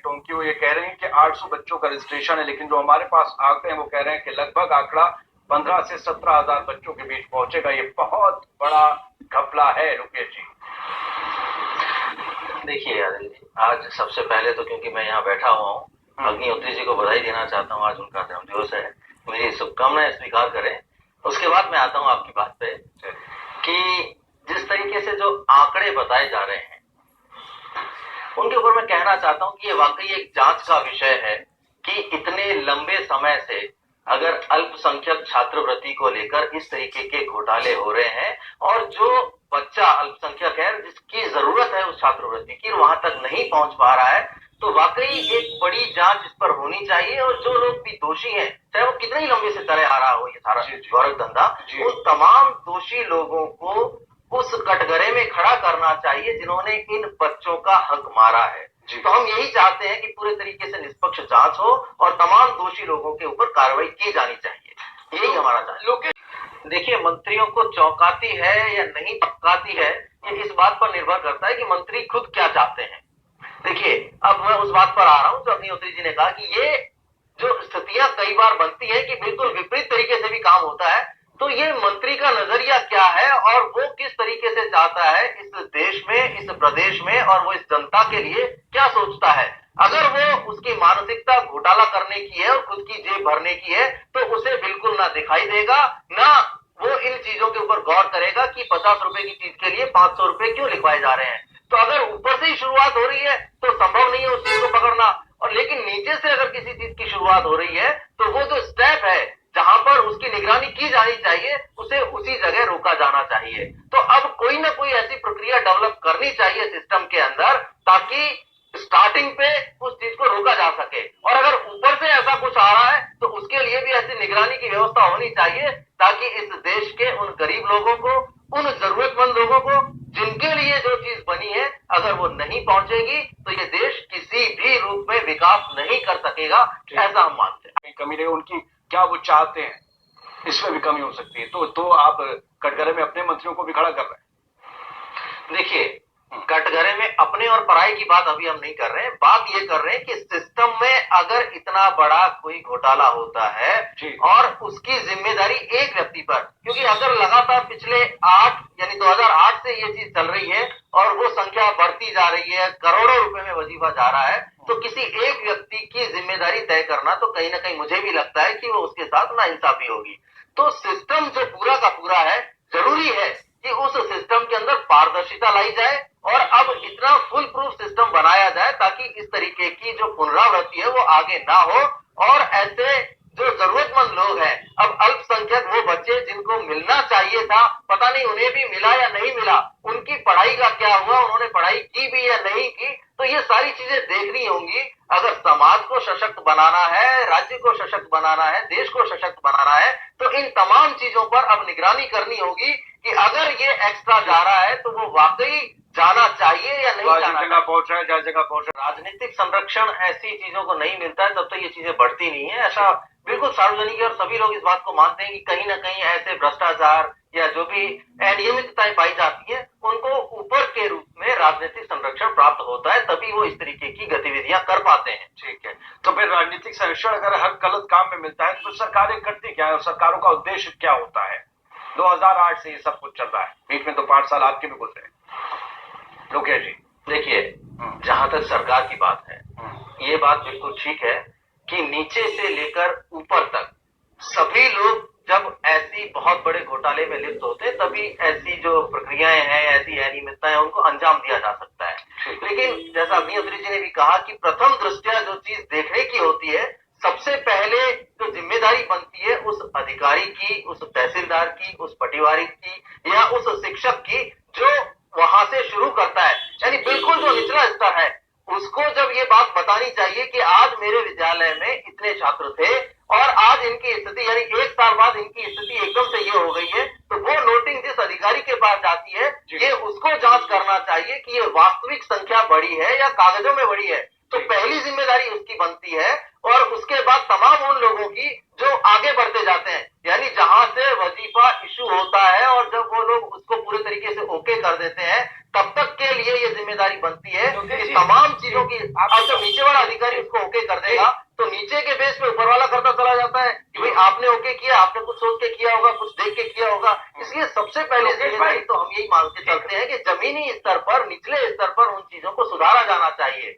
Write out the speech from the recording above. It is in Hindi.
टोंकी, वो ये कह रहे हैं कि 800 बच्चों का रजिस्ट्रेशन है, लेकिन जो हमारे पास आंकड़े हैं वो कह रहे हैं कि लगभग आंकड़ा 15 से 17,000 बच्चों के बीच पहुंचेगा। ये बहुत बड़ा घपला है रुकेश जी। देखिए अनिल जी, आज सबसे पहले तो क्योंकि मैं यहाँ बैठा हुआ हूँ, अग्निहोत्री जी को बधाई देना चाहता हूँ। आज उनका जन्मदिवस है, मेरी शुभकामनाएं स्वीकार करें। उसके बाद मैं आता हूँ आपकी बात पे कि जिस तरीके से जो आंकड़े बताए जा रहे हैं उनके ऊपर मैं कहना चाहता हूँ कि ये वाकई एक जांच का विषय है कि इतने लंबे समय से अगर अल्पसंख्यक छात्रवृत्ति को लेकर इस तरीके के घोटाले हो रहे हैं और जो बच्चा अल्पसंख्यक है जिसकी जरूरत है उस छात्रवृत्ति की वहां तक नहीं पहुंच पा रहा है, तो वाकई एक बड़ी जांच इस पर होनी चाहिए। और जो लोग भी दोषी हैं, चाहे वो कितने ही लंबे से चले आ रहा हो ये सारा गौरव धंधा, उन तमाम दोषी लोगों को उस कटघरे में खड़ा करना चाहिए जिन्होंने इन बच्चों का हक मारा है। तो हम यही चाहते हैं कि पूरे तरीके से निष्पक्ष जांच हो और तमाम दोषी लोगों के ऊपर कार्रवाई की जानी चाहिए, यही हमारा चाहना है। देखिए, मंत्रियों को चौंकाती है या नहीं चौंकाती है, ये इस बात पर निर्भर करता है कि मंत्री खुद क्या चाहते हैं। देखिए, अब मैं उस बात पर आ रहा हूं जो अग्निहोत्री जी ने कहा कि ये जो स्थितियां कई बार बनती है कि बिल्कुल विपरीत तरीके से भी काम होता है, तो ये मंत्री का नजरिया क्या है और वो किस तरीके से चाहता है इस देश में, इस प्रदेश में, और वो इस जनता के लिए क्या सोचता है। अगर वो उसकी मानसिकता घोटाला करने की है और खुद की जेब भरने की है, तो उसे बिल्कुल ना दिखाई देगा, ना वो इन चीजों के ऊपर गौर करेगा कि 50 रुपए की चीज के लिए 500 रुपए क्यों लिखवाए जा रहे हैं। तो अगर ऊपर से ही शुरुआत हो रही है तो संभव नहीं है उस चीज को पकड़ना, और लेकिन नीचे से अगर किसी चीज की शुरुआत हो रही है तो वो जो स्टेप है जहां पर उसकी निगरानी की जानी चाहिए उसे उसी जगह रोका जाना चाहिए। तो अब कोई ना कोई ऐसी प्रक्रिया डेवलप करनी चाहिए सिस्टम के अंदर ताकि स्टार्टिंग पे उस चीज को रोका जा सके। और अगर ऊपर से ऐसा कुछ आ रहा है तो उसके लिए भी ऐसी निगरानी की व्यवस्था होनी चाहिए ताकि इस देश के उन गरीब लोगों को, उन जरूरतमंद लोगों को जिनके लिए जो चीज बनी है, अगर वो नहीं पहुंचेगी तो ये देश किसी भी रूप में विकास नहीं कर सकेगा, ऐसा हम मानते हैं। कमी नहीं, उनकी क्या वो चाहते हैं इसमें भी कमी हो सकती है। तो आप कटघरे में अपने मंत्रियों को भी खड़ा कर रहे हैं। देखिए, कटघरे में अपने और पराई की बात अभी हम नहीं कर रहे हैं, बात ये कर रहे हैं कि सिस्टम में अगर इतना बड़ा कोई घोटाला होता है और उसकी जिम्मेदारी एक व्यक्ति पर, क्योंकि अगर लगातार पिछले 8 यानी 2008 से ये चीज चल रही है और वो संख्या बढ़ती जा रही है, करोड़ों रुपए में वजीफा जा रहा है, तो किसी एक व्यक्ति की जिम्मेदारी तय करना तो कहीं ना कहीं मुझे भी लगता है कि वो उसके साथ नाइंसाफी होगी। तो सिस्टम जो पूरा का पूरा है, जरूरी है कि उस सिस्टम के अंदर पारदर्शिता लाई जाए और अब इतना फुल प्रूफ सिस्टम बनाया जाए ताकि इस तरीके की जो पुनरावृत्ति है वो आगे ना हो। और ऐसे जो जरूरतमंद लोग हैं, अब अल्पसंख्यक वो बच्चे जिनको मिलना चाहिए था, पता नहीं उन्हें भी मिला या नहीं मिला, उनकी पढ़ाई का क्या हुआ, उन्होंने पढ़ाई की भी या नहीं की, तो ये सारी चीजें देखनी होंगी। अगर समाज को सशक्त बनाना है, राज्य को सशक्त बनाना है, देश को सशक्त बनाना है, तो इन तमाम चीजों पर अब निगरानी करनी होगी कि अगर ये एक्स्ट्रा जा रहा है तो वो वाकई जाना चाहिए या नहीं जाना जगह पहुंच रहा है, जहाँ जगह पहुंच रहा है। राजनीतिक संरक्षण ऐसी चीजों को नहीं मिलता है तब तो ये चीजें बढ़ती नहीं है, ऐसा बिल्कुल सार्वजनिक है और सभी लोग इस बात को मानते हैं कि कहीं ना कहीं ऐसे भ्रष्टाचार या जो भी अनियमितताएं पाई जाती है उनको ऊपर के रूप में राजनीतिक संरक्षण प्राप्त होता है, तभी वो इस तरीके की गतिविधियां कर पाते हैं। ठीक है, तो फिर राजनीतिक संरक्षण अगर हर गलत काम में मिलता है तो सरकारें करती क्या है और सरकारों का उद्देश्य क्या होता है? 2008 से ये सब कुछ चल रहा है, बीच में तो 5 साल आपके भी गुजरे। लोकेश जी, देखिए, जहां तक सरकार की बात है, ये बात बिल्कुल ठीक है कि नीचे से लेकर ऊपर तक सभी लोग जब ऐसी बहुत बड़े घोटाले में लिप्त होते हैं तभी ऐसी जो प्रक्रियाएं हैं, ऐसी अनियमितताएं, उनको अंजाम दिया जा सकता है। लेकिन जैसा अग्निहोत्री जी ने भी कहा कि प्रथम दृष्टया जो चीज देखने की होती है, सबसे पहले जो जिम्मेदारी बनती है उस अधिकारी की, उस तहसीलदार की, उस पटवारी की या उस शिक्षक की जो वहां से शुरू करता है, यानी बिल्कुल जो निचला स्तर है, उसको जब ये बात बतानी चाहिए कि आज मेरे विद्यालय में इतने छात्र थे और आज इनकी स्थिति, यानी 1 साल बाद इनकी स्थिति एकदम से ये हो गई है, तो वो नोटिंग जिस अधिकारी के पास जाती है, ये उसको जांच करना चाहिए कि ये वास्तविक संख्या बढ़ी है या कागजों में बढ़ी है। तो पहली जिम्मेदारी उसकी बनती है और उसके बाद तमाम उन लोगों की जो आगे बढ़ते जाते हैं, यानी जहां से वजीफा इशू होता है और जब वो लोग उसको पूरे तरीके से ओके कर देते हैं, तब तक के लिए ये जिम्मेदारी बनती है कि तमाम चीजों कि आप जब नीचे वाला अधिकारी उसको ओके कर देगा तो नीचे के बेस पे ऊपर वाला करता चला जाता है कि भाई आपने ओके किया, आपने कुछ सोच के किया होगा, कुछ देख के किया होगा। इसलिए सबसे पहले जिम्मेदारी तो हम यही मान के चलते हैं कि जमीनी स्तर पर, निचले स्तर पर उन चीजों को सुधारा जाना चाहिए।